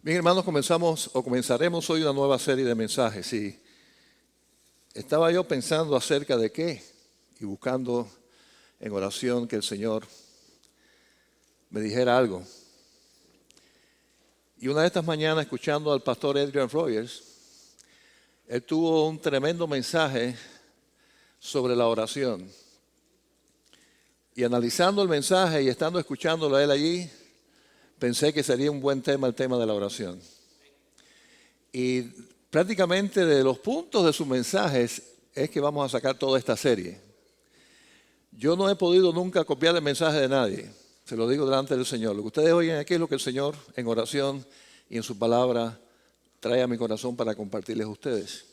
Bien, hermanos, comenzaremos hoy una nueva serie de mensajes. Y estaba yo pensando acerca de qué y buscando en oración que el Señor me dijera algo. Y una de estas mañanas, escuchando al pastor Adrian Rogers, él tuvo un tremendo mensaje sobre la oración. Y analizando el mensaje y estando escuchándolo a él allí, pensé que sería un buen tema el tema de la oración. Y prácticamente de los puntos de sus mensajes es que vamos a sacar toda esta serie. Yo no he podido nunca copiar el mensaje de nadie, se lo digo delante del Señor. Lo que ustedes oyen aquí es lo que el Señor en oración y en su palabra trae a mi corazón para compartirles a ustedes.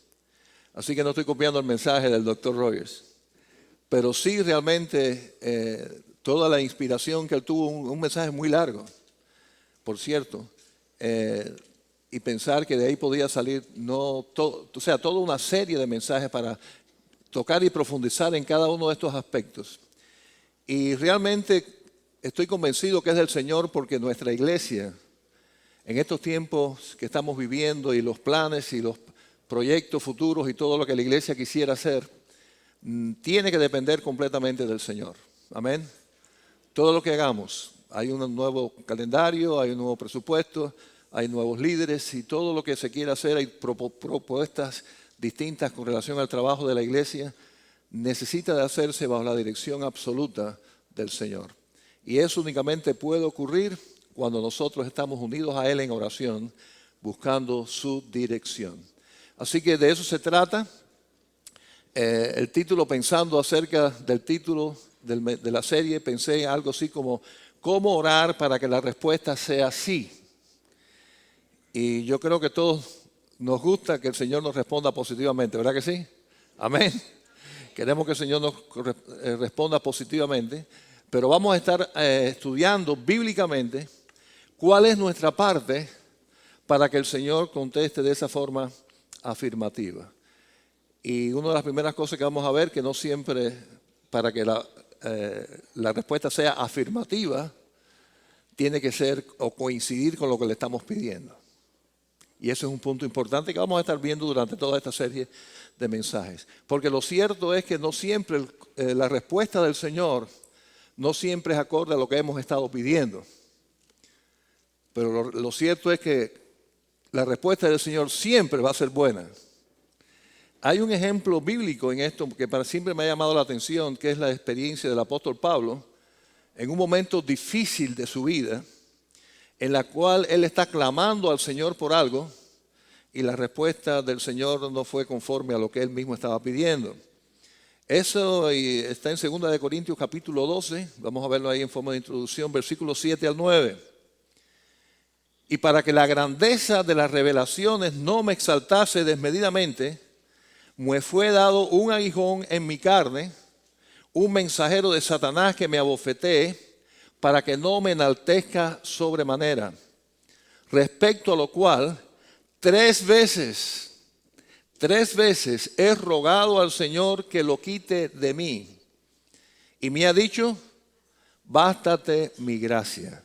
Así que no estoy copiando el mensaje del Dr. Rogers, pero sí realmente toda la inspiración que él tuvo, un mensaje muy largo, por cierto, y pensar que de ahí podía salir toda una serie de mensajes para tocar y profundizar en cada uno de estos aspectos. Y realmente estoy convencido que es del Señor, porque nuestra iglesia, en estos tiempos que estamos viviendo y los planes y los proyectos futuros y todo lo que la iglesia quisiera hacer, tiene que depender completamente del Señor. Amén. Todo lo que hagamos. Hay un nuevo calendario, hay un nuevo presupuesto, hay nuevos líderes y todo lo que se quiera hacer, hay propuestas distintas con relación al trabajo de la iglesia, necesita de hacerse bajo la dirección absoluta del Señor. Y eso únicamente puede ocurrir cuando nosotros estamos unidos a Él en oración, buscando su dirección. Así que de eso se trata. El título, pensando acerca del título de la serie, pensé en algo así como ¿cómo orar para que la respuesta sea sí? Y yo creo que todos nos gusta que el Señor nos responda positivamente, ¿verdad que sí? Amén. Queremos que el Señor nos responda positivamente, pero vamos a estar estudiando bíblicamente cuál es nuestra parte para que el Señor conteste de esa forma afirmativa. Y una de las primeras cosas que vamos a ver, que no siempre para que la respuesta sea afirmativa, tiene que ser o coincidir con lo que le estamos pidiendo. Y eso es un punto importante que vamos a estar viendo durante toda esta serie de mensajes. Porque lo cierto es que no siempre la respuesta del Señor no siempre es acorde a lo que hemos estado pidiendo. Pero lo cierto es que la respuesta del Señor siempre va a ser buena. Hay un ejemplo bíblico en esto que siempre me ha llamado la atención, que es la experiencia del apóstol Pablo en un momento difícil de su vida, en la cual él está clamando al Señor por algo y la respuesta del Señor no fue conforme a lo que él mismo estaba pidiendo. Eso está en 2 de Corintios capítulo 12, vamos a verlo ahí en forma de introducción, versículos 7 al 9. Y para que la grandeza de las revelaciones no me exaltase desmedidamente, me fue dado un aguijón en mi carne, un mensajero de Satanás que me abofetee, para que no me enaltezca sobremanera. Respecto a lo cual, tres veces he rogado al Señor que lo quite de mí. Y me ha dicho, bástate mi gracia,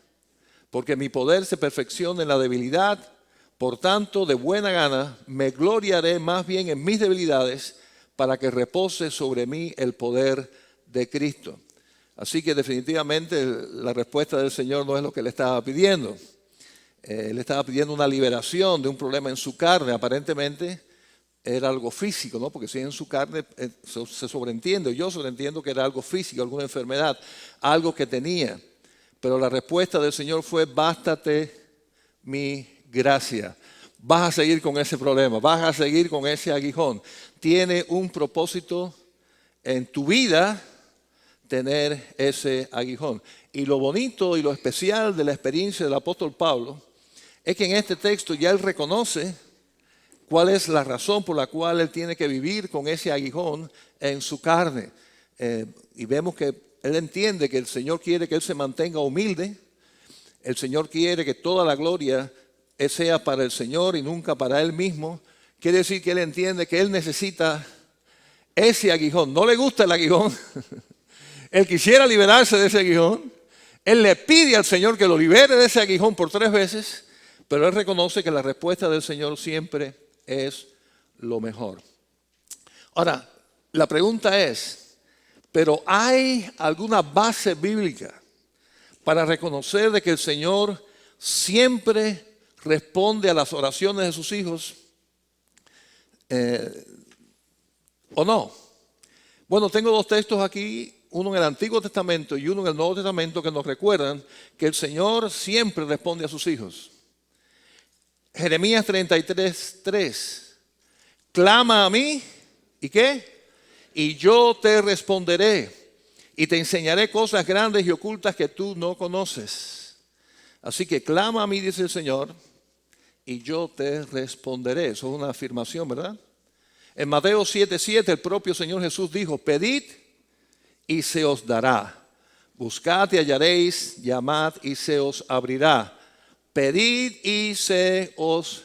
porque mi poder se perfecciona en la debilidad. Por tanto, de buena gana me gloriaré más bien en mis debilidades, para que repose sobre mí el poder de Cristo. Así que definitivamente la respuesta del Señor no es lo que le estaba pidiendo. Él estaba pidiendo una liberación de un problema en su carne. Aparentemente era algo físico, ¿no? Porque si en su carne se sobreentiende, yo sobreentiendo que era algo físico, alguna enfermedad, algo que tenía. Pero la respuesta del Señor fue, bástate mi gracia. Vas a seguir con ese problema, vas a seguir con ese aguijón. Tiene un propósito en tu vida tener ese aguijón. Y lo bonito y lo especial de la experiencia del apóstol Pablo es que en este texto ya él reconoce cuál es la razón por la cual él tiene que vivir con ese aguijón en su carne. Y vemos que él entiende que el Señor quiere que él se mantenga humilde. El Señor quiere que toda la gloria sea para el Señor y nunca para él mismo. Quiere decir que él entiende que él necesita ese aguijón. No le gusta el aguijón. Él quisiera liberarse de ese aguijón. Él le pide al Señor que lo libere de ese aguijón por 3 veces, Pero él reconoce que la respuesta del Señor siempre es lo mejor. Ahora, la pregunta es, ¿pero hay alguna base bíblica para reconocer de que el Señor siempre responde a las oraciones de sus hijos? ¿O no? Bueno, tengo dos textos aquí, uno en el Antiguo Testamento y uno en el Nuevo Testamento, que nos recuerdan que el Señor siempre responde a sus hijos. Jeremías 33:3. Clama a mí, ¿y qué? Y yo te responderé y te enseñaré cosas grandes y ocultas que tú no conoces. Así que clama a mí, dice el Señor, y yo te responderé. Eso es una afirmación, ¿verdad? En Mateo 7:7 el propio Señor Jesús dijo, pedid y se os dará. Buscad y hallaréis, llamad y se os abrirá. Pedid y se os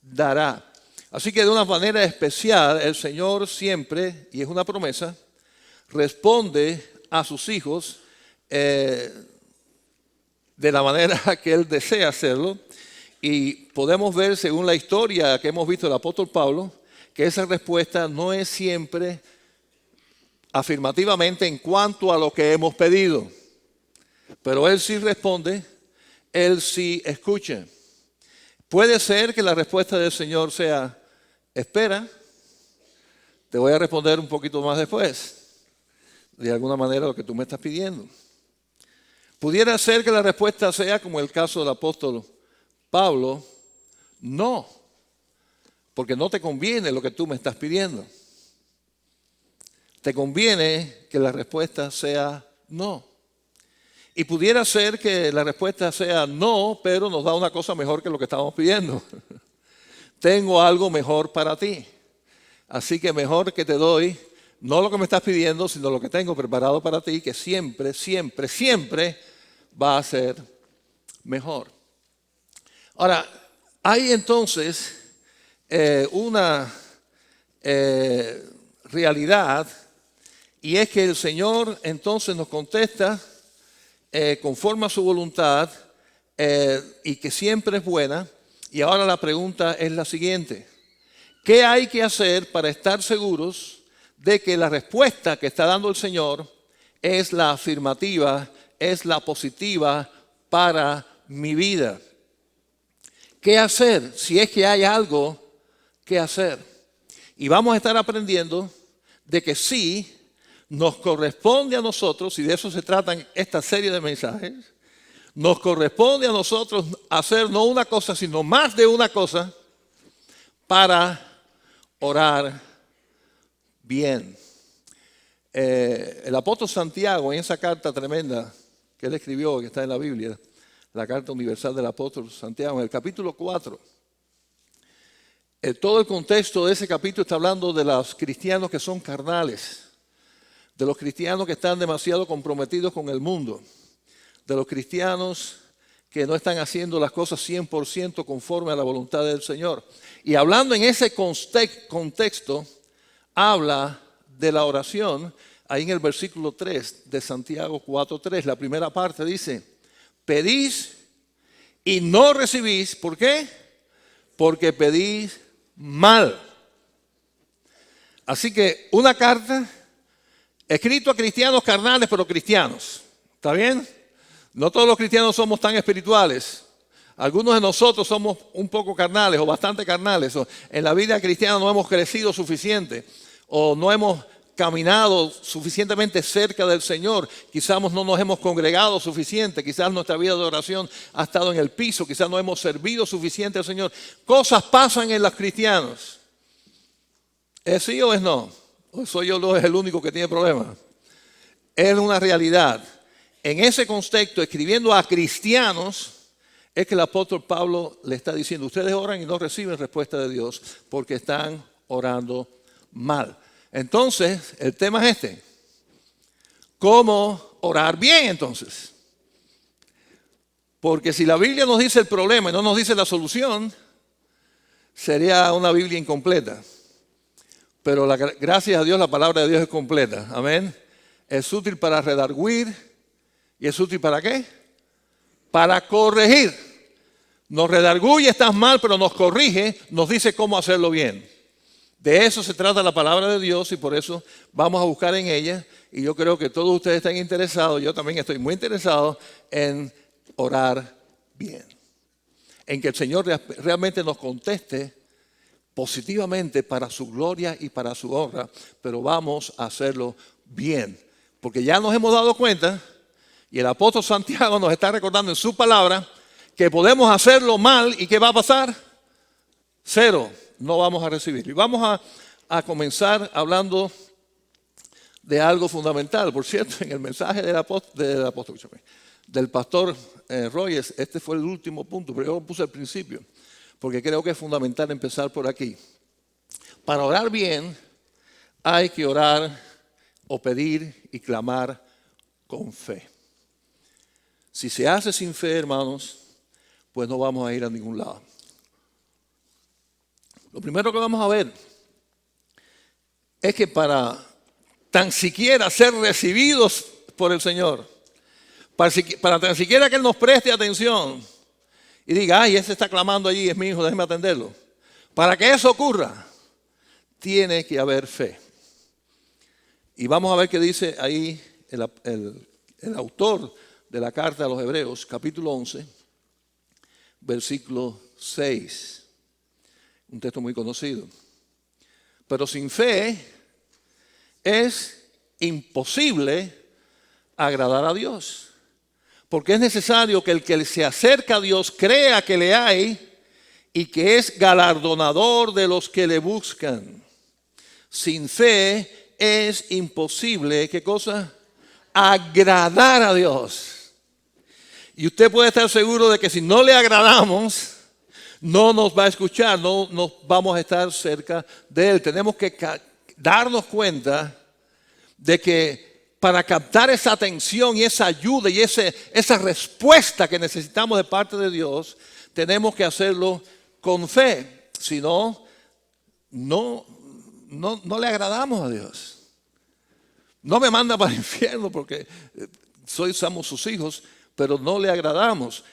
dará. Así que de una manera especial el Señor siempre, y es una promesa, responde a sus hijos de la manera que Él desea hacerlo. Y podemos ver, según la historia que hemos visto del apóstol Pablo, que esa respuesta no es siempre afirmativamente en cuanto a lo que hemos pedido. Pero Él sí responde, Él sí escucha. Puede ser que la respuesta del Señor sea, espera, te voy a responder un poquito más después, de alguna manera lo que tú me estás pidiendo. Pudiera ser que la respuesta sea, como el caso del apóstol Pablo, no, porque no te conviene lo que tú me estás pidiendo. Te conviene que la respuesta sea no. Y pudiera ser que la respuesta sea no, pero nos da una cosa mejor que lo que estamos pidiendo. Tengo algo mejor para ti. Así que mejor que te doy, no lo que me estás pidiendo, sino lo que tengo preparado para ti, que siempre, siempre, siempre va a ser mejor. Ahora, hay entonces una realidad, y es que el Señor entonces nos contesta conforme a su voluntad y que siempre es buena. Y ahora la pregunta es la siguiente: ¿qué hay que hacer para estar seguros de que la respuesta que está dando el Señor es la afirmativa, es la positiva para mi vida? ¿Qué hacer si es que hay algo que hacer? Y vamos a estar aprendiendo de que sí nos corresponde a nosotros, y de eso se trata esta serie de mensajes, nos corresponde a nosotros hacer no una cosa, sino más de una cosa para orar bien. El apóstol Santiago, en esa carta tremenda que él escribió, que está en la Biblia, la carta universal del apóstol Santiago, en el capítulo 4, todo el contexto de ese capítulo está hablando de los cristianos que son carnales, de los cristianos que están demasiado comprometidos con el mundo, de los cristianos que no están haciendo las cosas 100% conforme a la voluntad del Señor. Y hablando en ese contexto, habla de la oración, ahí en el versículo 3 de Santiago 4:3, la primera parte dice, pedís y no recibís, ¿por qué? Porque pedís mal. Así que una carta escrito a cristianos carnales, pero cristianos. ¿Está bien? No todos los cristianos somos tan espirituales. Algunos de nosotros somos un poco carnales o bastante carnales. O en la vida cristiana no hemos crecido suficiente o no hemos caminado suficientemente cerca del Señor. Quizás no nos hemos congregado suficiente. Quizás nuestra vida de oración ha estado en el piso. Quizás no hemos servido suficiente al Señor. Cosas pasan en los cristianos. ¿Es sí o es no? ¿O soy yo el único que tiene problemas? Es una realidad. En ese contexto, escribiendo a cristianos, es que el apóstol Pablo le está diciendo, ustedes oran y no reciben respuesta de Dios porque están orando mal. Entonces, el tema es este. ¿Cómo orar bien entonces? Porque si la Biblia nos dice el problema y no nos dice la solución, sería una Biblia incompleta. Pero gracias a Dios la palabra de Dios es completa. Amén. Es útil para redarguir. ¿Y es útil para qué? Para corregir. Nos redarguye, estás mal, pero nos corrige, nos dice cómo hacerlo bien. De eso se trata la palabra de Dios y por eso vamos a buscar en ella. Y yo creo que todos ustedes están interesados, yo también estoy muy interesado en orar bien. En que el Señor realmente nos conteste positivamente para su gloria y para su honra, pero vamos a hacerlo bien. Porque ya nos hemos dado cuenta, y el apóstol Santiago nos está recordando en su palabra, que podemos hacerlo mal y ¿qué va a pasar? Cero, no vamos a recibir. Y vamos a comenzar hablando de algo fundamental. Por cierto, en el mensaje del pastor Rogers, este fue el último punto, pero yo lo puse al principio, porque creo que es fundamental empezar por aquí. Para orar bien, hay que orar o pedir y clamar con fe. Si se hace sin fe, hermanos, pues no vamos a ir a ningún lado. Lo primero que vamos a ver es que para tan siquiera ser recibidos por el Señor, para tan siquiera que Él nos preste atención y diga, ay, ese está clamando allí, es mi hijo, déjeme atenderlo. Para que eso ocurra, tiene que haber fe. Y vamos a ver qué dice ahí el autor de la carta a los Hebreos, capítulo 11, versículo 6. Un texto muy conocido. Pero sin fe es imposible agradar a Dios. Porque es necesario que el que se acerca a Dios crea que le hay y que es galardonador de los que le buscan. Sin fe es imposible, ¿qué cosa? Agradar a Dios. Y usted puede estar seguro de que si no le agradamos, no nos va a escuchar, no nos vamos a estar cerca de Él. Tenemos que darnos cuenta de que para captar esa atención y esa ayuda y esa respuesta que necesitamos de parte de Dios, tenemos que hacerlo con fe. Si no, no le agradamos a Dios. No me manda para el infierno porque somos sus hijos, pero no le agradamos.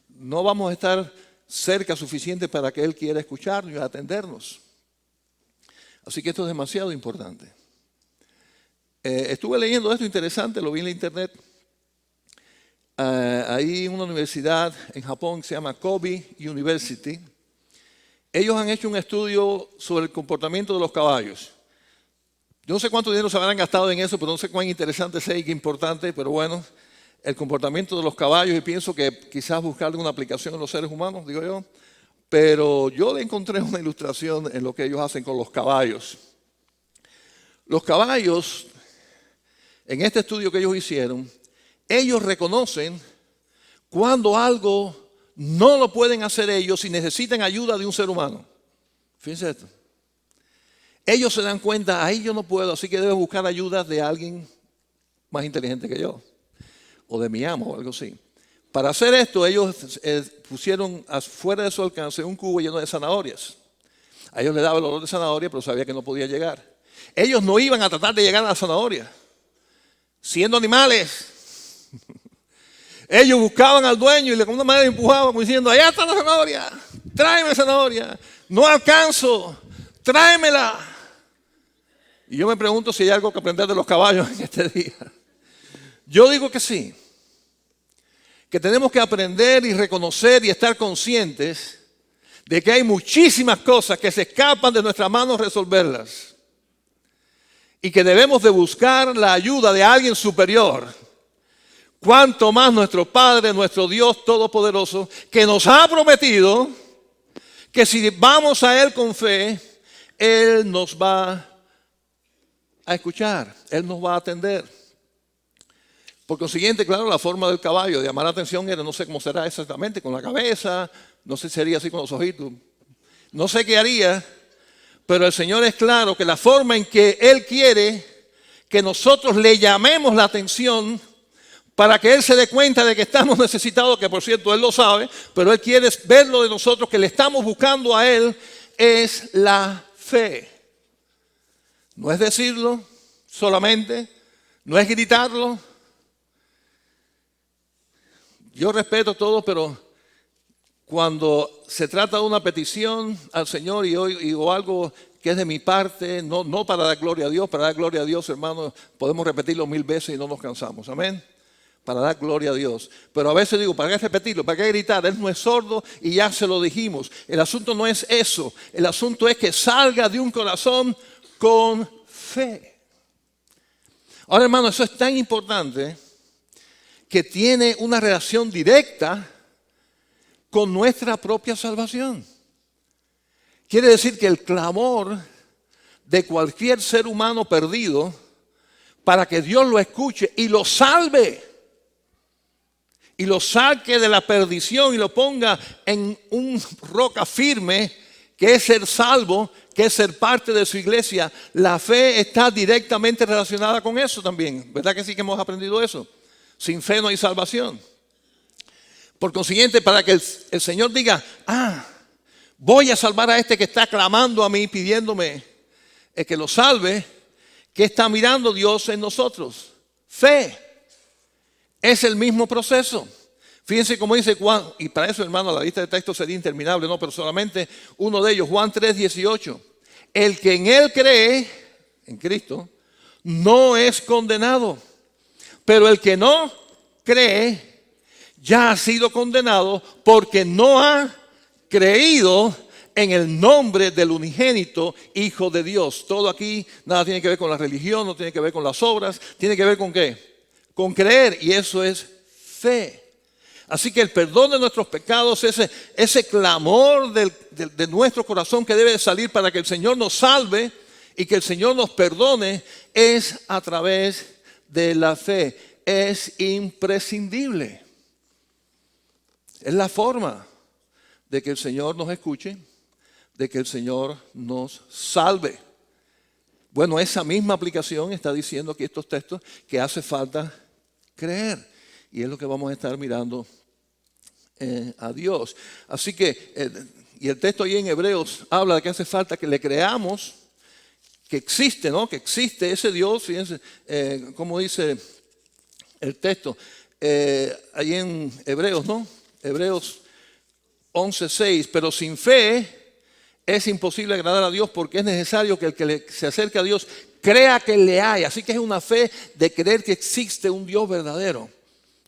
No vamos a estar cerca suficiente para que Él quiera escucharnos y atendernos. Así que esto es demasiado importante. Estuve leyendo esto interesante, lo vi en la internet. Hay una universidad en Japón que se llama Kobe University. Ellos han hecho un estudio sobre el comportamiento de los caballos. Yo no sé cuánto dinero se habrán gastado en eso, pero no sé cuán interesante sea y qué importante, pero bueno, el comportamiento de los caballos, y pienso que quizás buscarle una aplicación en los seres humanos, digo yo, pero yo le encontré una ilustración en lo que ellos hacen con los caballos. Los caballos, en este estudio que ellos hicieron, ellos reconocen cuando algo no lo pueden hacer ellos y necesitan ayuda de un ser humano. Fíjense esto. Ellos se dan cuenta, ahí yo no puedo, así que debo buscar ayuda de alguien más inteligente que yo, o de mi amo o algo así. Para hacer esto, ellos pusieron fuera de su alcance un cubo lleno de zanahorias. A ellos les daba el olor de zanahoria, pero sabía que no podía llegar. Ellos no iban a tratar de llegar a la zanahoria, siendo animales. Ellos buscaban al dueño y de alguna manera empujaban como diciendo, allá está la zanahoria, tráeme zanahoria, no alcanzo, tráemela. Y yo me pregunto si hay algo que aprender de los caballos en este día. Yo digo que sí, que tenemos que aprender y reconocer y estar conscientes de que hay muchísimas cosas que se escapan de nuestras manos resolverlas y que debemos de buscar la ayuda de alguien superior. Cuanto más nuestro Padre, nuestro Dios Todopoderoso, que nos ha prometido que si vamos a Él con fe, Él nos va a escuchar, Él nos va a atender. Por consiguiente, claro, la forma del caballo de llamar la atención era, no sé cómo será exactamente, con la cabeza, no sé si sería así con los ojitos, no sé qué haría, pero el Señor es claro que la forma en que Él quiere que nosotros le llamemos la atención para que Él se dé cuenta de que estamos necesitados, que por cierto Él lo sabe, pero Él quiere verlo de nosotros, que le estamos buscando a Él, es la fe. No es decirlo solamente, no es gritarlo. Yo respeto todo, pero cuando se trata de una petición al Señor o algo que es de mi parte, no para dar gloria a Dios, para dar gloria a Dios, hermanos, podemos repetirlo 1000 veces y no nos cansamos, amén. Para dar gloria a Dios. Pero a veces digo, ¿para qué repetirlo? ¿Para qué gritar? Él no es sordo y ya se lo dijimos. El asunto no es eso. El asunto es que salga de un corazón con fe. Ahora, hermano, eso es tan importante que tiene una relación directa con nuestra propia salvación. Quiere decir que el clamor de cualquier ser humano perdido para que Dios lo escuche y lo salve y lo saque de la perdición y lo ponga en un roca firme, que es ser salvo, que es ser parte de su iglesia. La fe está directamente relacionada con eso también. ¿Verdad que sí que hemos aprendido eso? Sin fe no hay salvación. Por consiguiente, para que el Señor diga, voy a salvar a este que está clamando a mí, pidiéndome que lo salve, ¿qué está mirando Dios en nosotros? Fe. Es el mismo proceso. Fíjense cómo dice Juan, y para eso, hermano, la lista de textos sería interminable, no, pero solamente uno de ellos, Juan 3:18. El que en Él cree, en Cristo, no es condenado, pero el que no cree ya ha sido condenado porque no ha creído en el nombre del unigénito Hijo de Dios. Todo aquí nada tiene que ver con la religión, no tiene que ver con las obras, tiene que ver con ¿qué? Con creer, y eso es fe. Así que el perdón de nuestros pecados, ese clamor de nuestro corazón que debe de salir para que el Señor nos salve y que el Señor nos perdone, es a través de la fe. Es imprescindible. Es la forma de que el Señor nos escuche, de que el Señor nos salve. Bueno, esa misma aplicación está diciendo aquí estos textos que hace falta creer. Y es lo que vamos a estar mirando a Dios. Así que, y el texto ahí en Hebreos habla de que hace falta que le creamos que existe, ¿no? Que existe ese Dios. Fíjense cómo dice el texto. Ahí en Hebreos, ¿no? Hebreos 11:6. Pero sin fe es imposible agradar a Dios, porque es necesario que el que se acerque a Dios crea que le hay. Así que es una fe de creer que existe un Dios verdadero.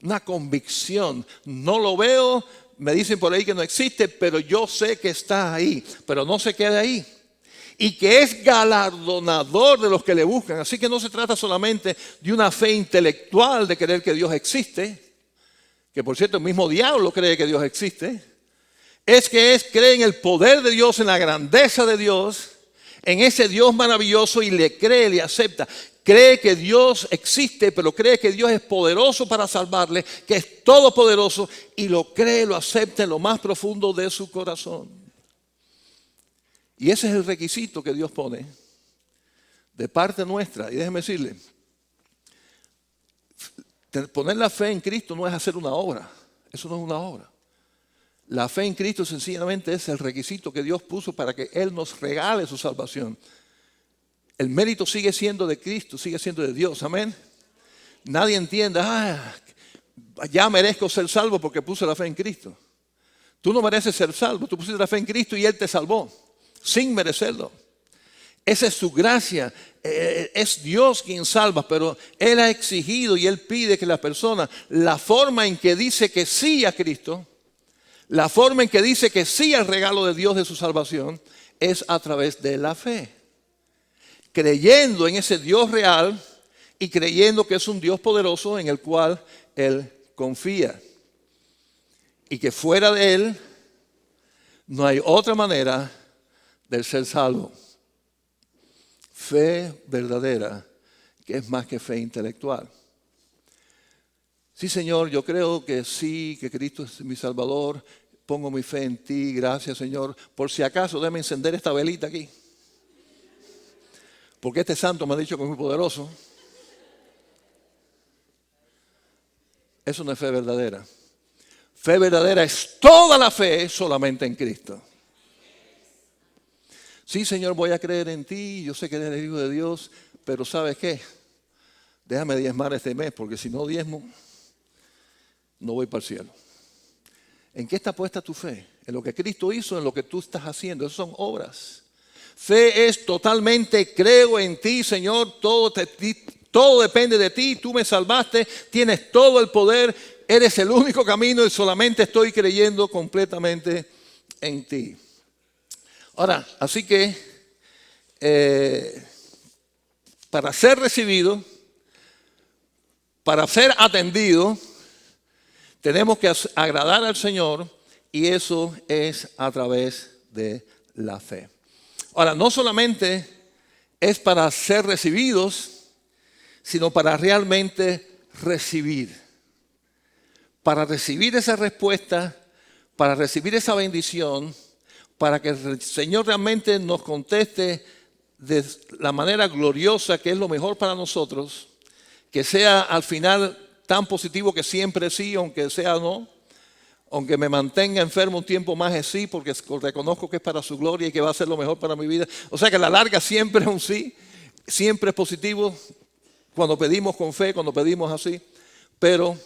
Una convicción. No lo veo, me dicen por ahí que no existe, pero yo sé que está ahí. Pero no se queda ahí. Y que es galardonador de los que le buscan. Así que no se trata solamente de una fe intelectual de creer que Dios existe. Que por cierto el mismo diablo cree que Dios existe. Es que cree en el poder de Dios, en la grandeza de Dios, en ese Dios maravilloso, y le cree, le acepta. Cree que Dios existe, pero cree que Dios es poderoso para salvarle, que es todopoderoso, y lo cree, lo acepta en lo más profundo de su corazón. Y ese es el requisito que Dios pone de parte nuestra. Y déjeme decirle, poner la fe en Cristo no es hacer una obra. Eso no es una obra. La fe en Cristo sencillamente es el requisito que Dios puso para que Él nos regale su salvación. El mérito sigue siendo de Cristo, sigue siendo de Dios, amén. Nadie entienda, ya merezco ser salvo porque puse la fe en Cristo. Tú no mereces ser salvo, tú pusiste la fe en Cristo y Él te salvó, sin merecerlo. Esa es su gracia, es Dios quien salva, pero Él ha exigido y Él pide que la persona, la forma en que dice que sí a Cristo, la forma en que dice que sí al regalo de Dios de su salvación, es a través de la fe. Creyendo en ese Dios real y creyendo que es un Dios poderoso en el cual Él confía. Y que fuera de Él no hay otra manera de ser salvo. Fe verdadera, que es más que fe intelectual. Sí, Señor, yo creo que sí, que Cristo es mi Salvador. Pongo mi fe en ti, gracias, Señor. Por si acaso, déjame encender esta velita aquí. Porque este santo me ha dicho que es muy poderoso. Eso no es fe verdadera. Fe verdadera es toda la fe solamente en Cristo. Sí, Señor, voy a creer en ti. Yo sé que eres el Hijo de Dios. Pero ¿sabes qué? Déjame diezmar este mes, porque si no diezmo, no voy para el cielo. ¿En qué está puesta tu fe? En lo que Cristo hizo, en lo que tú estás haciendo. Esas son obras. Fe es totalmente, creo en ti, Señor, todo depende de ti, tú me salvaste, tienes todo el poder, eres el único camino y solamente estoy creyendo completamente en ti. Ahora, así que para ser recibido, para ser atendido, tenemos que agradar al Señor y eso es a través de la fe. Ahora, no solamente es para ser recibidos, sino para realmente recibir. Para recibir esa respuesta, para recibir esa bendición, para que el Señor realmente nos conteste de la manera gloriosa que es lo mejor para nosotros, que sea al final tan positivo que siempre sí, aunque sea no, aunque me mantenga enfermo un tiempo más es sí, porque reconozco que es para su gloria y que va a ser lo mejor para mi vida. O sea que a la larga siempre es un sí, siempre es positivo cuando pedimos con fe, cuando pedimos así, pero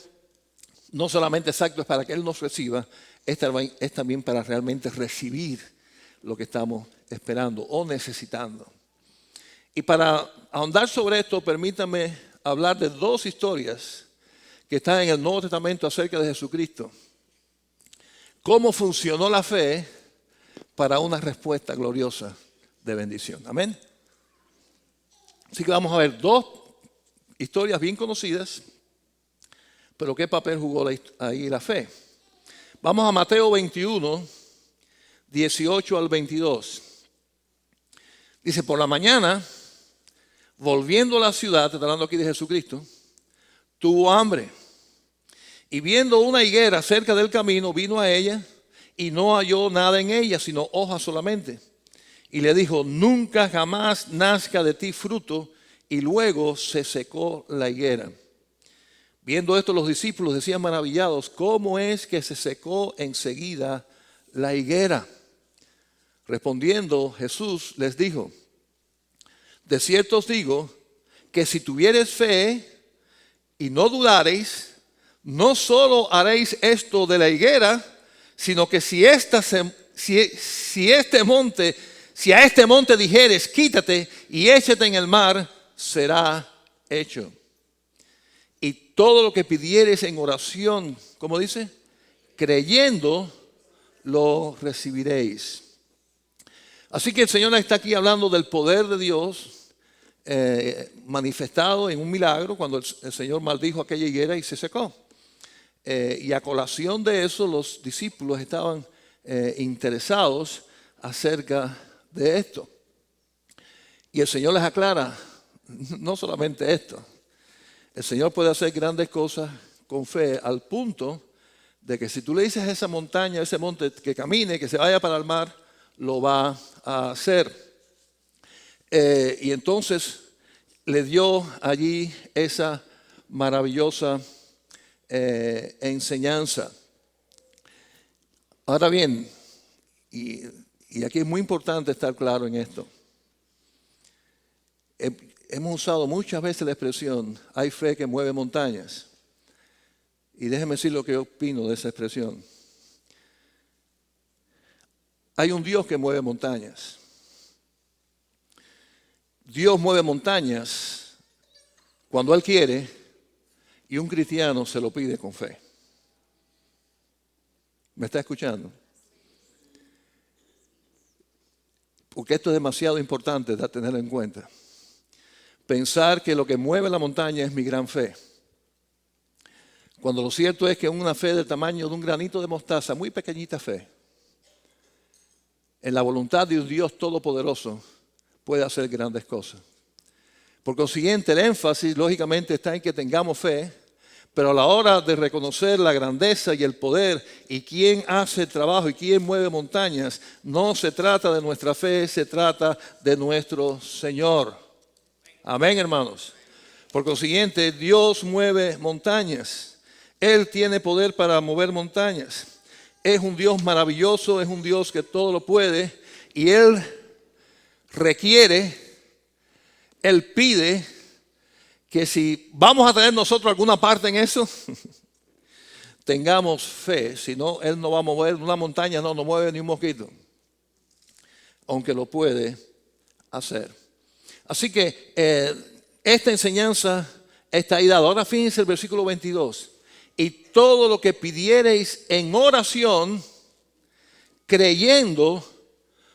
no solamente exacto es para que Él nos reciba, es también para realmente recibir lo que estamos esperando o necesitando. Y para ahondar sobre esto, permítame hablar de dos historias que están en el Nuevo Testamento acerca de Jesucristo. Cómo funcionó la fe para una respuesta gloriosa de bendición. Amén. Así que vamos a ver dos historias bien conocidas, pero ¿qué papel jugó ahí la fe? Vamos a Mateo 21, 18 al 22. Dice, por la mañana, volviendo a la ciudad, hablando aquí de Jesucristo, tuvo hambre. Y viendo una higuera cerca del camino, vino a ella y no halló nada en ella, sino hojas solamente. Y le dijo, nunca jamás nazca de ti fruto. Y luego se secó la higuera. Viendo esto, los discípulos decían maravillados, ¿cómo es que se secó enseguida la higuera? Respondiendo, Jesús les dijo, de cierto os digo que si tuviereis fe y no dudareis, no solo haréis esto de la higuera, sino que si a este monte dijeres, quítate y échate en el mar, será hecho. Y todo lo que pidieres en oración, ¿cómo dice? Creyendo, lo recibiréis. Así que el Señor está aquí hablando del poder de Dios manifestado en un milagro cuando el Señor maldijo aquella higuera y se secó. Y a colación de eso los discípulos estaban interesados acerca de esto. Y el Señor les aclara, no solamente esto, el Señor puede hacer grandes cosas con fe al punto de que si tú le dices a esa montaña, a ese monte que camine, que se vaya para el mar, lo va a hacer. Y entonces le dio allí esa maravillosa enseñanza. Ahora bien, y aquí es muy importante estar claro en esto. Hemos usado muchas veces la expresión, hay fe que mueve montañas. Y déjeme decir lo que yo opino de esa expresión. Hay un Dios que mueve montañas. Dios mueve montañas cuando Él quiere y un cristiano se lo pide con fe. ¿Me está escuchando? Porque esto es demasiado importante de tenerlo en cuenta. Pensar que lo que mueve la montaña es mi gran fe. Cuando lo cierto es que una fe del tamaño de un granito de mostaza, muy pequeñita fe, en la voluntad de un Dios todopoderoso, puede hacer grandes cosas. Por consiguiente, el énfasis lógicamente está en que tengamos fe, pero a la hora de reconocer la grandeza y el poder y quién hace el trabajo y quién mueve montañas, no se trata de nuestra fe, se trata de nuestro Señor. Amén, hermanos. Por consiguiente, Dios mueve montañas. Él tiene poder para mover montañas. Es un Dios maravilloso, es un Dios que todo lo puede y Él requiere, Él pide que si vamos a tener nosotros alguna parte en eso, tengamos fe, si no, Él no va a mover una montaña, no mueve ni un mosquito, aunque lo puede hacer. Así que esta enseñanza está ahí dada. Ahora fíjense el versículo 22. Y todo lo que pidiereis en oración, creyendo,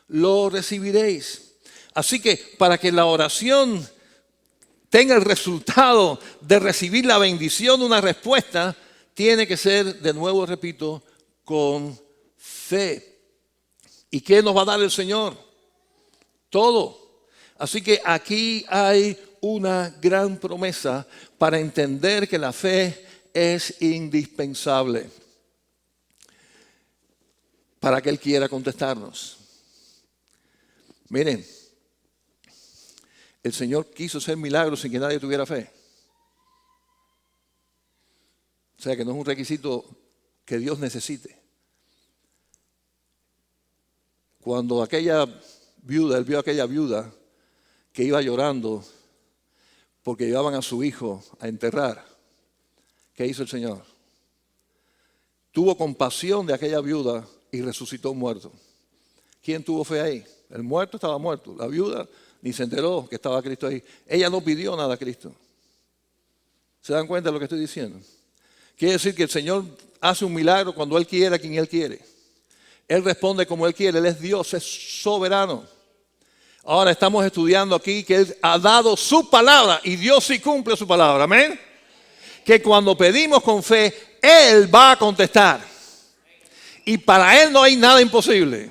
lo recibiréis. Así que para que la oración tenga el resultado de recibir la bendición, una respuesta, tiene que ser, de nuevo repito, con fe. ¿Y qué nos va a dar el Señor? Todo. Así que aquí hay una gran promesa para entender que la fe es indispensable para que Él quiera contestarnos. Miren, el Señor quiso hacer milagros sin que nadie tuviera fe. O sea que no es un requisito que Dios necesite. Cuando aquella viuda, Él vio a aquella viuda que iba llorando porque llevaban a su hijo a enterrar, ¿qué hizo el Señor? Tuvo compasión de aquella viuda y resucitó un muerto. ¿Quién tuvo fe ahí? El muerto estaba muerto. La viuda ni se enteró que estaba Cristo ahí. Ella no pidió nada a Cristo. ¿Se dan cuenta de lo que estoy diciendo? Quiere decir que el Señor hace un milagro cuando Él quiere, a quien Él quiere. Él responde como Él quiere. Él es Dios, es soberano. Ahora estamos estudiando aquí que Él ha dado su palabra y Dios sí cumple su palabra. Amén. Que cuando pedimos con fe, Él va a contestar. Y para Él no hay nada imposible.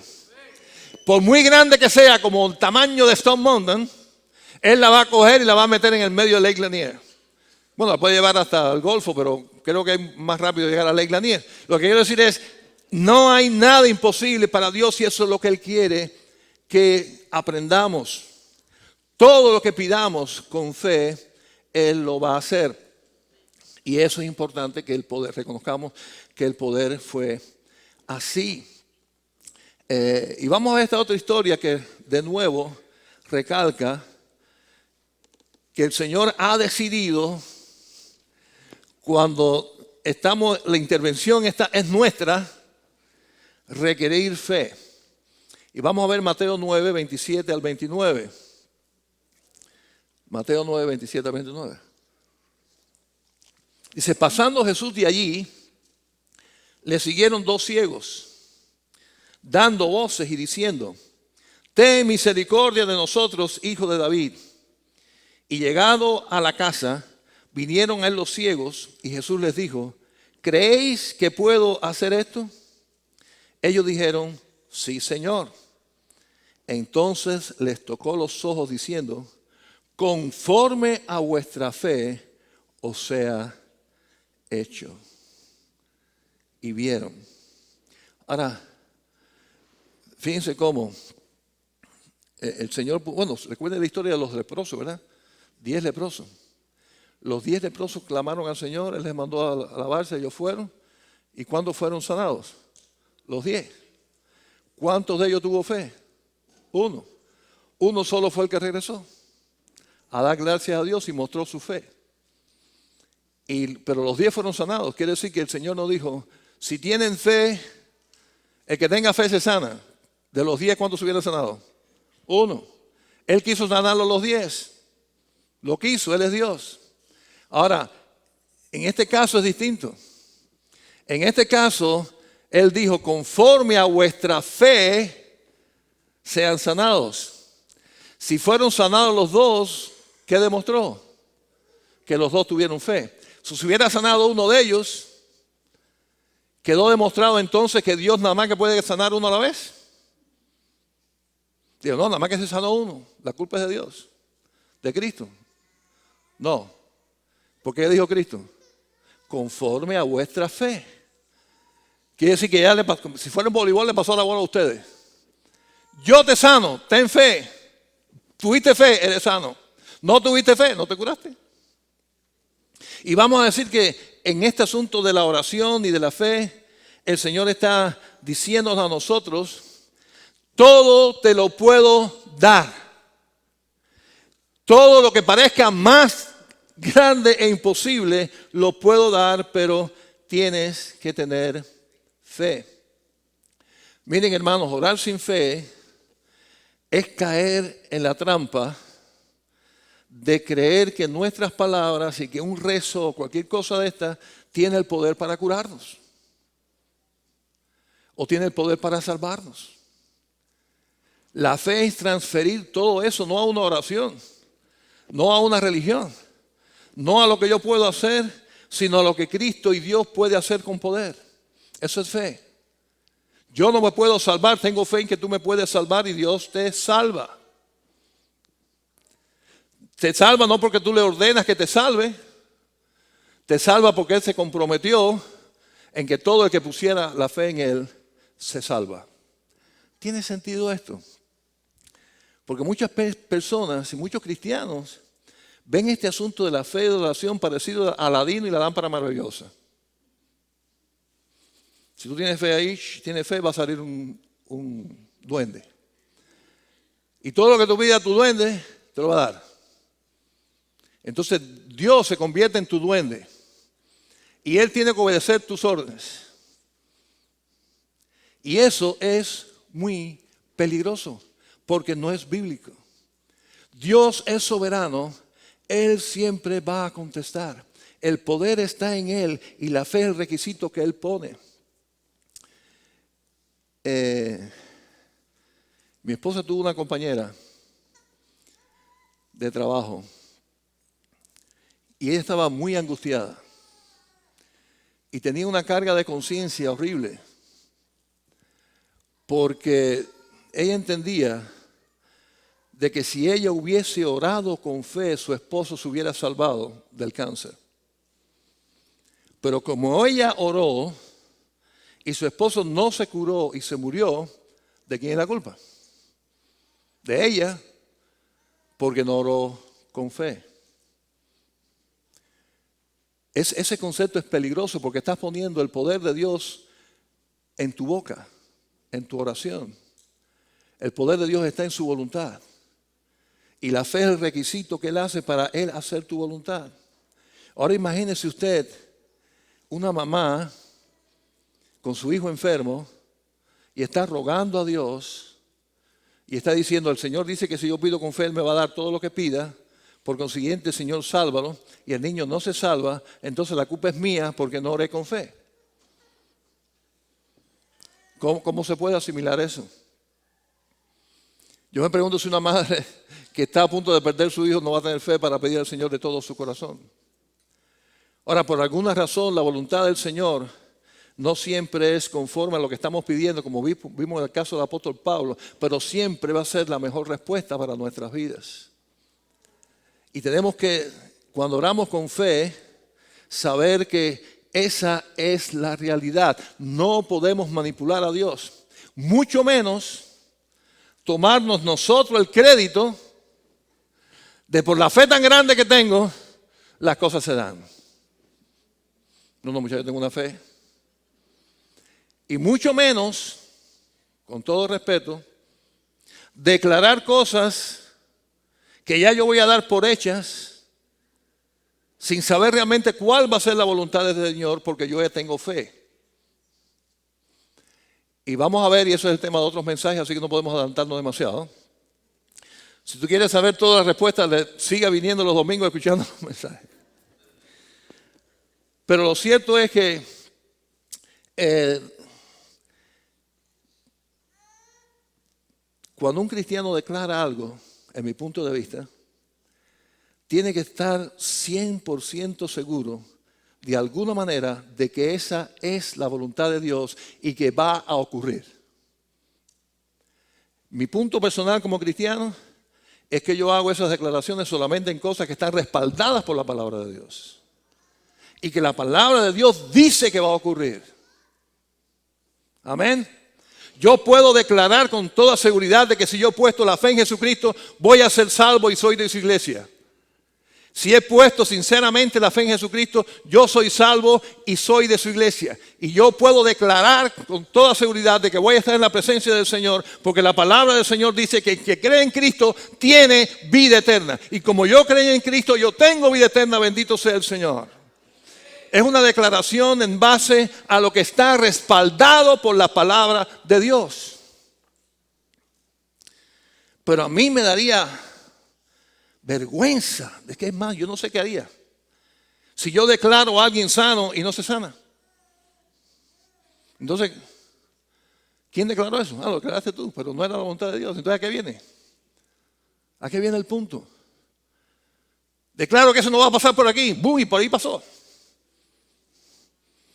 Por muy grande que sea, como el tamaño de Stone Mountain, Él la va a coger y la va a meter en el medio de Lake Lanier. Bueno, la puede llevar hasta el Golfo, pero creo que es más rápido llegar a Lake Lanier. Lo que quiero decir es, no hay nada imposible para Dios y eso es lo que Él quiere que aprendamos. Todo lo que pidamos con fe, Él lo va a hacer. Y eso es importante que el poder, reconozcamos que el poder fue así. Y vamos a ver esta otra historia que de nuevo recalca que el Señor ha decidido, cuando la intervención es nuestra, requerir fe. Y vamos a ver Mateo 9, 27 al 29. Mateo 9, 27 al 29. Dice, pasando Jesús de allí, le siguieron dos ciegos, dando voces y diciendo, ten misericordia de nosotros, hijo de David. Y llegado a la casa, vinieron a él los ciegos, y Jesús les dijo, ¿creéis que puedo hacer esto? Ellos dijeron, sí, Señor. Entonces les tocó los ojos diciendo, conforme a vuestra fe os sea hecho. Y vieron. Ahora, fíjense cómo el Señor, bueno, recuerden la historia de los leprosos, ¿verdad? 10 leprosos. Los 10 leprosos clamaron al Señor, Él les mandó a lavarse, ellos fueron. ¿Y cuándo fueron sanados? Los 10. ¿Cuántos de ellos tuvo fe? Uno. Uno solo fue el que regresó a dar gracias a Dios y mostró su fe. Pero los 10 fueron sanados. Quiere decir que el Señor nos dijo, si tienen fe, el que tenga fe se sana. De los 10, ¿cuántos se hubieran sanado? Uno. Él quiso sanarlo los 10. Lo quiso, Él es Dios. Ahora, en este caso es distinto. En este caso, Él dijo, conforme a vuestra fe, sean sanados. Si fueron sanados los dos, ¿qué demostró? Que los dos tuvieron fe. Si se hubiera sanado uno de ellos, quedó demostrado entonces que Dios nada más que puede sanar uno a la vez. Digo, no, nada más que se sanó uno. La culpa es de Dios, de Cristo. No. ¿Por qué dijo Cristo? Conforme a vuestra fe. Quiere decir que ya si fuera en voleibol le pasó la bola a ustedes. Yo te sano, ten fe. Tuviste fe, eres sano. No tuviste fe, no te curaste. Y vamos a decir que en este asunto de la oración y de la fe, el Señor está diciéndonos a nosotros, todo te lo puedo dar. Todo lo que parezca más grande e imposible, lo puedo dar, pero tienes que tener fe. Miren, hermanos, orar sin fe es caer en la trampa de creer que nuestras palabras y que un rezo o cualquier cosa de esta tiene el poder para curarnos o tiene el poder para salvarnos. La fe es transferir todo eso no a una oración, no a una religión, no a lo que yo puedo hacer, sino a lo que Cristo y Dios puede hacer con poder. Eso es fe. Yo no me puedo salvar, tengo fe en que tú me puedes salvar y Dios te salva. Te salva no porque tú le ordenas que te salve, te salva porque Él se comprometió en que todo el que pusiera la fe en Él se salva. ¿Tiene sentido esto? Porque muchas personas y muchos cristianos ven este asunto de la fe y de la oración parecido a Aladino y la lámpara maravillosa. Si tú tienes fe ahí, tienes fe, va a salir un duende. Y todo lo que tú pidas a tu duende, te lo va a dar. Entonces Dios se convierte en tu duende. Y Él tiene que obedecer tus órdenes. Y eso es muy peligroso, porque no es bíblico. Dios es soberano, Él siempre va a contestar. El poder está en Él y la fe es el requisito que Él pone. Mi esposa tuvo una compañera de trabajo y ella estaba muy angustiada y tenía una carga de conciencia horrible porque ella entendía de que si ella hubiese orado con fe, su esposo se hubiera salvado del cáncer. Pero como ella oró y su esposo no se curó y se murió, ¿de quién es la culpa? De ella, porque no oró con fe. Ese concepto es peligroso porque estás poniendo el poder de Dios en tu boca, en tu oración. El poder de Dios está en su voluntad. Y la fe es el requisito que Él hace para Él hacer tu voluntad. Ahora imagínese usted una mamá con su hijo enfermo y está rogando a Dios y está diciendo, el Señor dice que si yo pido con fe, Él me va a dar todo lo que pida. Por consiguiente, Señor, sálvalo. Y el niño no se salva, entonces la culpa es mía porque no oré con fe. ¿Cómo se puede asimilar eso? Yo me pregunto si una madre que está a punto de perder su hijo no va a tener fe para pedir al Señor de todo su corazón. Ahora, por alguna razón, la voluntad del Señor no siempre es conforme a lo que estamos pidiendo, como vimos en el caso del apóstol Pablo, pero siempre va a ser la mejor respuesta para nuestras vidas. Y tenemos que, cuando oramos con fe, saber que esa es la realidad. No podemos manipular a Dios, mucho menos tomarnos nosotros el crédito de por la fe tan grande que tengo, las cosas se dan. No, muchachos, yo tengo una fe. Y mucho menos, con todo respeto, declarar cosas que ya yo voy a dar por hechas sin saber realmente cuál va a ser la voluntad del Señor porque yo ya tengo fe. Y vamos a ver, y eso es el tema de otros mensajes, así que no podemos adelantarnos demasiado. Si tú quieres saber todas las respuestas, siga viniendo los domingos escuchando los mensajes. Pero lo cierto es que cuando un cristiano declara algo, en mi punto de vista, tiene que estar 100% seguro de alguna manera de que esa es la voluntad de Dios y que va a ocurrir. Mi punto personal como cristiano es que yo hago esas declaraciones solamente en cosas que están respaldadas por la palabra de Dios. Y que la palabra de Dios dice que va a ocurrir. Amén. Yo puedo declarar con toda seguridad de que si yo he puesto la fe en Jesucristo, voy a ser salvo y soy de su iglesia. Si he puesto sinceramente la fe en Jesucristo, yo soy salvo y soy de su iglesia. Y yo puedo declarar con toda seguridad de que voy a estar en la presencia del Señor, porque la palabra del Señor dice que el que cree en Cristo tiene vida eterna. Y como yo creí en Cristo, yo tengo vida eterna, bendito sea el Señor. es una declaración en base a lo que está respaldado por la palabra de Dios. Pero a mí me daría vergüenza, de que es más, yo no sé qué haría. Si yo declaro a alguien sano y no se sana. Entonces, ¿quién declaró eso? Lo declaraste tú, pero no era la voluntad de Dios. Entonces, ¿a qué viene? ¿A qué viene el punto? Declaro que eso no va a pasar por aquí. ¡Bum! Y por ahí pasó.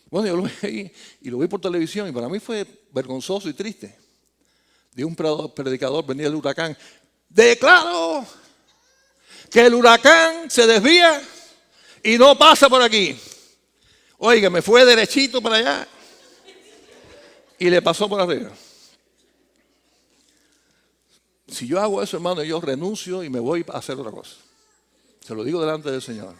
Bueno, yo lo vi y lo vi por televisión y para mí fue vergonzoso y triste. De un predicador venía el huracán. Declaro que el huracán se desvía y no pasa por aquí. Oiga, me fue derechito para allá y le pasó por arriba. Si yo hago eso, hermano, yo renuncio y me voy a hacer otra cosa. Se lo digo delante del Señor.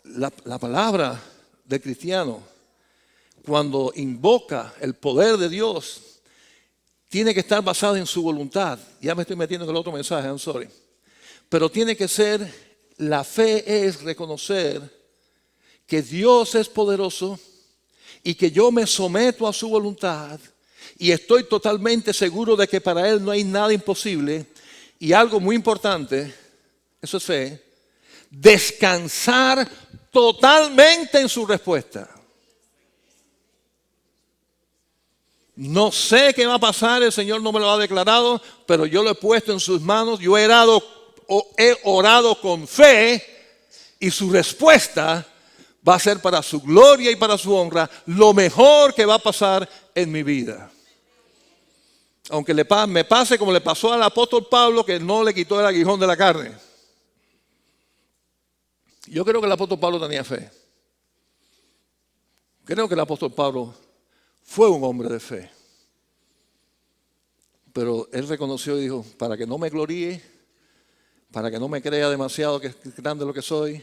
La palabra del cristiano, cuando invoca el poder de Dios, tiene que estar basada en su voluntad. Ya me estoy metiendo en el otro mensaje, I'm sorry. Pero tiene que ser, la fe es reconocer que Dios es poderoso y que yo me someto a su voluntad y estoy totalmente seguro de que para Él no hay nada imposible. Y algo muy importante, eso es fe, descansar totalmente en su respuesta. No sé qué va a pasar, el Señor no me lo ha declarado, pero yo lo he puesto en sus manos. Yo he orado con fe y su respuesta va a ser para su gloria y para su honra lo mejor que va a pasar en mi vida. Aunque me pase como le pasó al apóstol Pablo, que no le quitó el aguijón de la carne. Yo creo que el apóstol Pablo tenía fe. Creo que el apóstol Pablo fue un hombre de fe. Pero él reconoció y dijo, para que no me gloríe, para que no me crea demasiado que es grande lo que soy,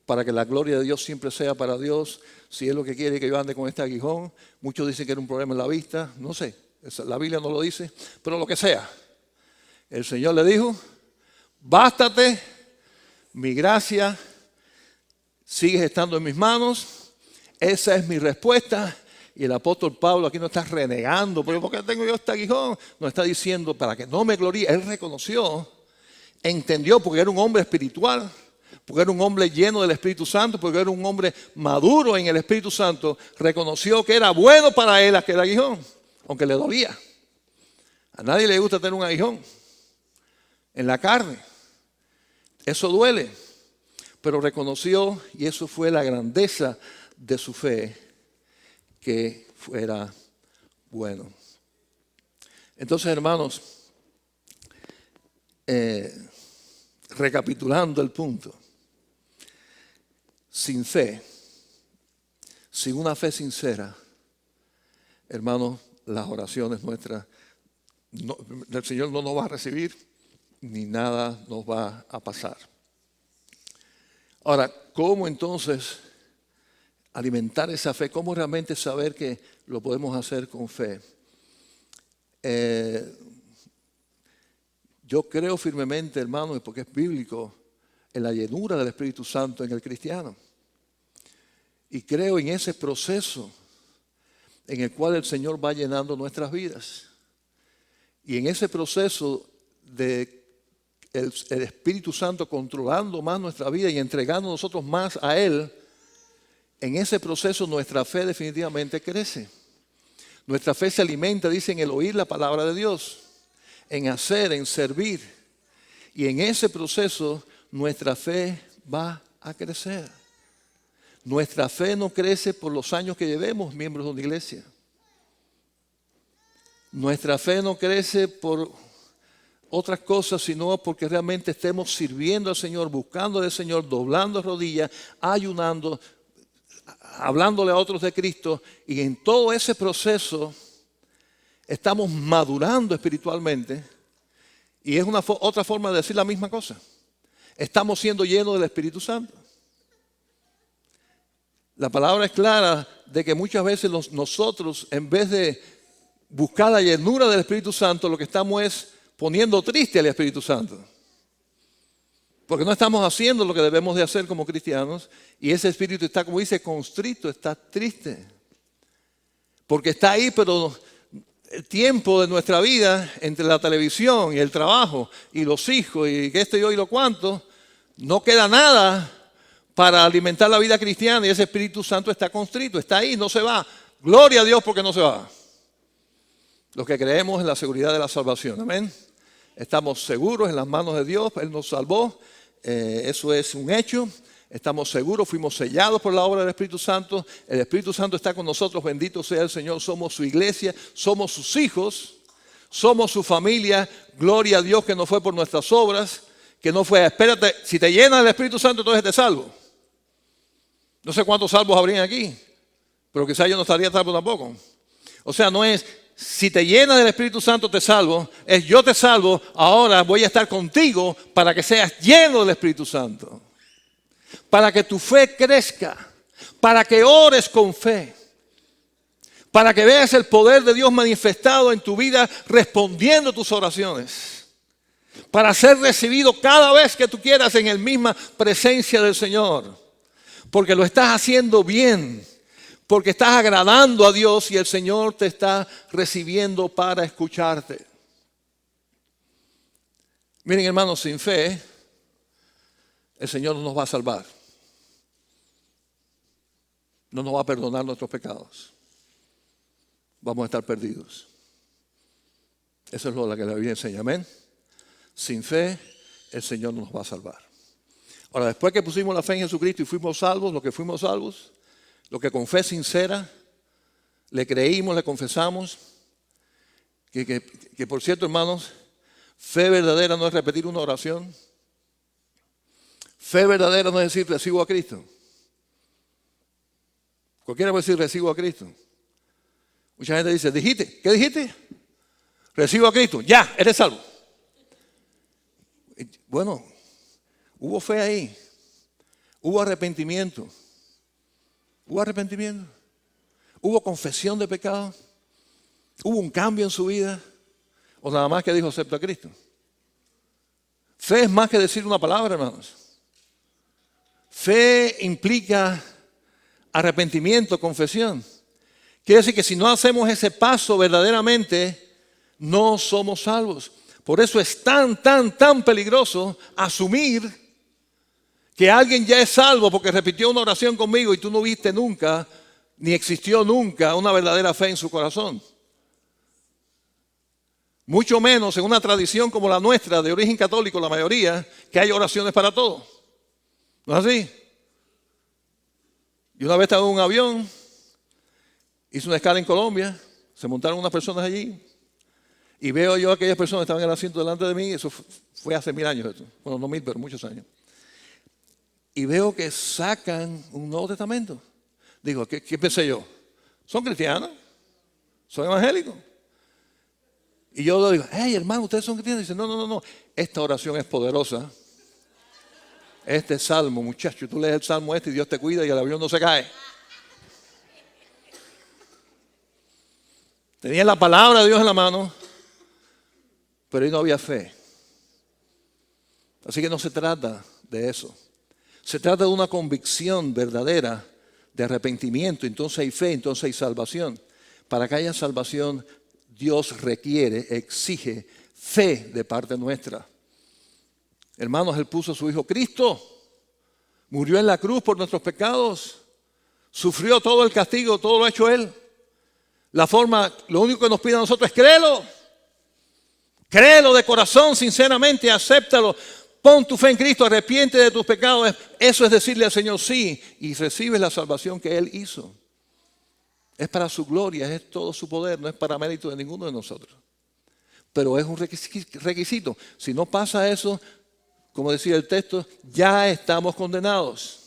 para que la gloria de Dios siempre sea para Dios, si es lo que quiere que yo ande con este aguijón. Muchos dicen que era un problema en la vista, no sé, la Biblia no lo dice, pero lo que sea. El Señor le dijo, bástate, mi gracia, sigues estando en mis manos, esa es mi respuesta. Y el apóstol Pablo aquí no está renegando, pero ¿por qué tengo yo este aguijón? No está diciendo para que no me gloríe. Él reconoció, entendió, porque era un hombre espiritual, porque era un hombre lleno del Espíritu Santo, porque era un hombre maduro en el Espíritu Santo, reconoció que era bueno para él aquel aguijón, aunque le dolía. A nadie le gusta tener un aguijón en la carne. Eso duele, pero reconoció, y eso fue la grandeza de su fe, que fuera bueno. Entonces, hermanos, recapitulando el punto, sin fe, sin una fe sincera, hermanos, las oraciones nuestras, el Señor no nos va a recibir, ni nada nos va a pasar. Ahora, ¿cómo entonces alimentar esa fe? ¿Cómo realmente saber que lo podemos hacer con fe? Yo creo firmemente, hermanos, porque es bíblico, en la llenura del Espíritu Santo en el cristiano. Y creo en ese proceso en el cual el Señor va llenando nuestras vidas. Y en ese proceso de el Espíritu Santo controlando más nuestra vida y entregando nosotros más a Él, en ese proceso nuestra fe definitivamente crece. Nuestra fe se alimenta, dice, en el oír la palabra de Dios, en hacer, en servir. Y en ese proceso nuestra fe va a crecer. Nuestra fe no crece por los años que llevemos miembros de una iglesia. Nuestra fe no crece por otras cosas, sino porque realmente estemos sirviendo al Señor, buscando al Señor, doblando rodillas, ayunando, hablándole a otros de Cristo, y en todo ese proceso estamos madurando espiritualmente. Y es otra forma de decir la misma cosa. Estamos siendo llenos del Espíritu Santo. La palabra es clara de que muchas veces nosotros, en vez de buscar la llenura del Espíritu Santo, lo que estamos es poniendo triste al Espíritu Santo. Porque no estamos haciendo lo que debemos de hacer como cristianos. Y ese espíritu está, como dice, constrito, está triste. Porque está ahí, pero el tiempo de nuestra vida entre la televisión y el trabajo y los hijos y que esto y yo y lo cuanto, no queda nada para alimentar la vida cristiana y ese Espíritu Santo está constrito, está ahí, no se va. Gloria a Dios porque no se va. Los que creemos en la seguridad de la salvación, amén. Estamos seguros en las manos de Dios, Él nos salvó, eso es un hecho. Estamos seguros, fuimos sellados por la obra del Espíritu Santo. El Espíritu Santo está con nosotros, bendito sea el Señor. Somos su iglesia, somos sus hijos, somos su familia. Gloria a Dios que no fue por nuestras obras, que no fue, espérate, si te llena el Espíritu Santo, entonces te salvo. No sé cuántos salvos habrían aquí, pero quizás yo no estaría salvo tampoco. O sea, no es, si te llena del Espíritu Santo te salvo, es yo te salvo, ahora voy a estar contigo para que seas lleno del Espíritu Santo. Para que tu fe crezca, para que ores con fe, para que veas el poder de Dios manifestado en tu vida respondiendo tus oraciones, para ser recibido cada vez que tú quieras en la misma presencia del Señor, porque lo estás haciendo bien, porque estás agradando a Dios y el Señor te está recibiendo para escucharte. Miren, hermanos, sin fe el Señor no nos va a salvar. No nos va a perdonar nuestros pecados. Vamos a estar perdidos. Eso es lo que la Biblia enseña. Amén. Sin fe, el Señor no nos va a salvar. Ahora, después que pusimos la fe en Jesucristo y fuimos salvos, los que fuimos salvos, los que con fe sincera le creímos, le confesamos, que por cierto, hermanos, fe verdadera no es repetir una oración. Fe verdadera no es decir recibo a Cristo. Cualquiera puede decir recibo a Cristo. Mucha gente dice, ¿dijiste? ¿Qué dijiste? Recibo a Cristo. Ya, eres salvo. Bueno, hubo fe ahí. Hubo arrepentimiento. Hubo arrepentimiento. Hubo confesión de pecado. Hubo un cambio en su vida. O nada más que dijo acepto a Cristo. Fe es más que decir una palabra, hermanos. Fe implica arrepentimiento, confesión. Quiere decir que si no hacemos ese paso verdaderamente, no somos salvos. Por eso es tan peligroso asumir que alguien ya es salvo porque repitió una oración conmigo y tú no viste nunca, ni existió nunca una verdadera fe en su corazón. Mucho menos en una tradición como la nuestra, de origen católico, la mayoría, que hay oraciones para todo. ¿No es así? Y una vez estaba en un avión, hice una escala en Colombia, se montaron unas personas allí, y veo yo a aquellas personas que estaban en el asiento delante de mí, eso fue hace 1000 años, bueno, no 1000, pero muchos años. Y veo que sacan un Nuevo Testamento. Digo, ¿qué pensé yo? ¿Son cristianos? ¿Son evangélicos? Y yo le digo, hey hermano, ¿ustedes son cristianos? Y dice, no, esta oración es poderosa. Este salmo, muchacho, tú lees el salmo y Dios te cuida y el avión no se cae. Tenía la palabra de Dios en la mano, pero ahí no había fe. Así que no se trata de eso. Se trata de una convicción verdadera de arrepentimiento. Entonces hay fe, entonces hay salvación. Para que haya salvación, Dios requiere, exige fe de parte nuestra. Hermanos, Él puso a su Hijo Cristo, murió en la cruz por nuestros pecados, sufrió todo el castigo, todo lo ha hecho Él. Lo único que nos pide a nosotros es créelo. Créelo de corazón, sinceramente, acéptalo. Pon tu fe en Cristo, arrepiente de tus pecados. Eso es decirle al Señor sí y recibes la salvación que Él hizo. Es para su gloria, es todo su poder, no es para mérito de ninguno de nosotros. Pero es un requisito. Si no pasa eso, como decía el texto, ya estamos condenados.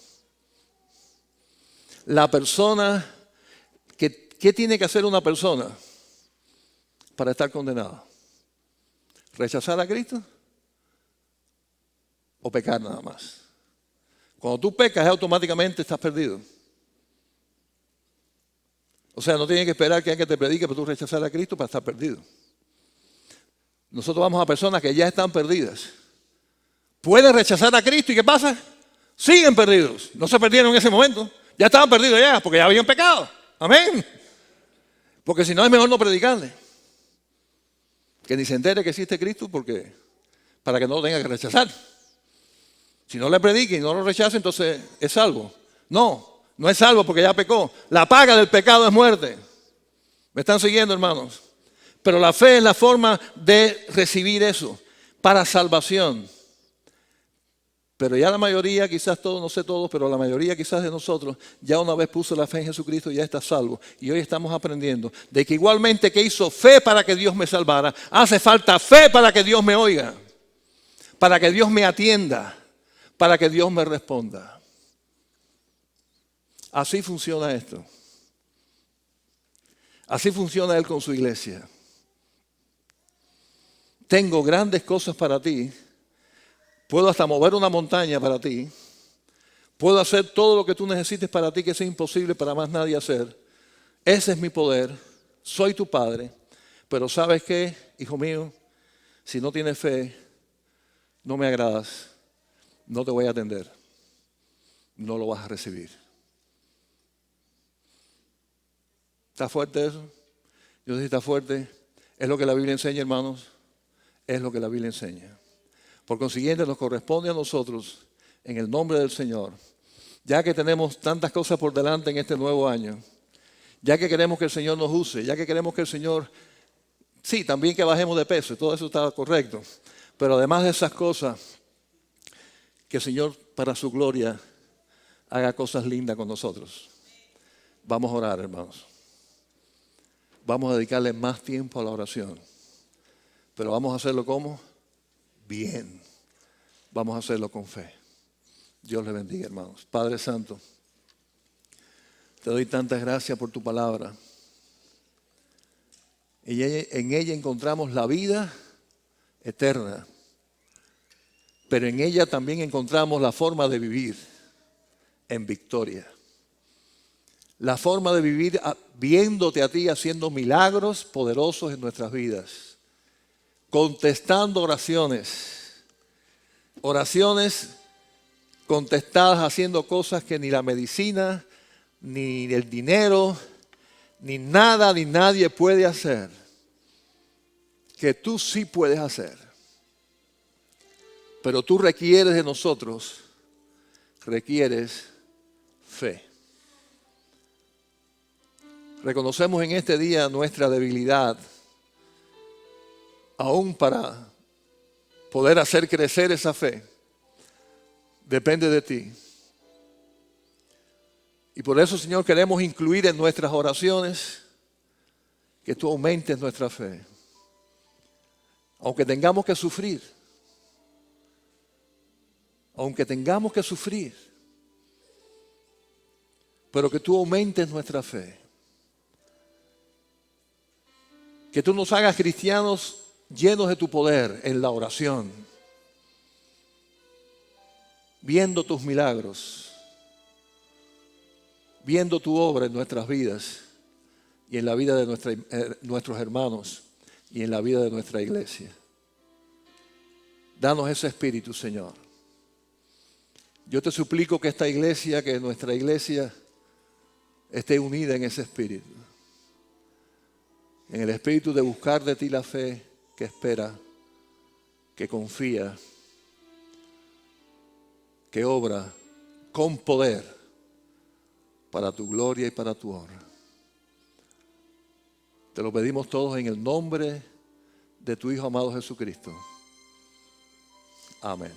La persona, ¿qué tiene que hacer una persona para estar condenada? ¿Rechazar a Cristo? ¿O pecar nada más? Cuando tú pecas, automáticamente estás perdido. O sea, no tienes que esperar que alguien te predique para tú rechazar a Cristo para estar perdido. Nosotros vamos a personas que ya están perdidas, pueden rechazar a Cristo y ¿qué pasa? Siguen perdidos. No se perdieron en ese momento. Ya estaban perdidos ya, porque ya habían pecado. Amén. Porque si no es mejor no predicarle. Que ni se entere que existe Cristo para que no lo tenga que rechazar. Si no le predique y no lo rechaza, entonces es salvo. No, no es salvo porque ya pecó. La paga del pecado es muerte. ¿Me están siguiendo, hermanos? Pero la fe es la forma de recibir eso para salvación. Pero ya la mayoría, quizás todos, no sé todos, pero la mayoría quizás de nosotros ya una vez puso la fe en Jesucristo y ya está salvo. Y hoy estamos aprendiendo de que igualmente que hizo fe para que Dios me salvara, hace falta fe para que Dios me oiga, para que Dios me atienda, para que Dios me responda. Así funciona esto. Así funciona Él con su iglesia. Tengo grandes cosas para ti. Puedo hasta mover una montaña para ti. Puedo hacer todo lo que tú necesites para ti, que es imposible para más nadie hacer. Ese es mi poder. Soy tu padre. Pero ¿sabes qué, hijo mío? Si no tienes fe, no me agradas. No te voy a atender. No lo vas a recibir. ¿Está fuerte eso? Yo sé si está fuerte. Es lo que la Biblia enseña, hermanos. Es lo que la Biblia enseña. Por consiguiente, nos corresponde a nosotros, en el nombre del Señor, ya que tenemos tantas cosas por delante en este nuevo año, ya que queremos que el Señor nos use, ya que queremos que el Señor, sí, también que bajemos de peso, y todo eso está correcto, pero además de esas cosas, que el Señor, para su gloria, haga cosas lindas con nosotros. Vamos a orar, hermanos. Vamos a dedicarle más tiempo a la oración, pero vamos a hacerlo ¿cómo? Bien. Vamos a hacerlo con fe. Dios le bendiga, hermanos. Padre Santo, te doy tantas gracias por tu palabra. En ella encontramos la vida eterna, pero en ella también encontramos la forma de vivir en victoria. La forma de vivir viéndote a ti haciendo milagros poderosos en nuestras vidas. Contestando oraciones contestadas haciendo cosas que ni la medicina, ni el dinero, ni nada, ni nadie puede hacer, que tú sí puedes hacer. Pero tú requieres de nosotros, requieres fe. Reconocemos en este día nuestra debilidad, aún para poder hacer crecer esa fe, depende de ti. Y por eso, Señor, queremos incluir en nuestras oraciones que tú aumentes nuestra fe. Aunque tengamos que sufrir, pero que tú aumentes nuestra fe. Que tú nos hagas cristianos llenos de tu poder en la oración, viendo tus milagros, viendo tu obra en nuestras vidas y en la vida de nuestros hermanos y en la vida de nuestra iglesia. Danos ese espíritu, Señor. Yo te suplico que que nuestra iglesia esté unida en ese espíritu. En el espíritu de buscar de ti la fe que espera, que confía, que obra con poder para tu gloria y para tu honra. Te lo pedimos todos en el nombre de tu Hijo amado Jesucristo. Amén.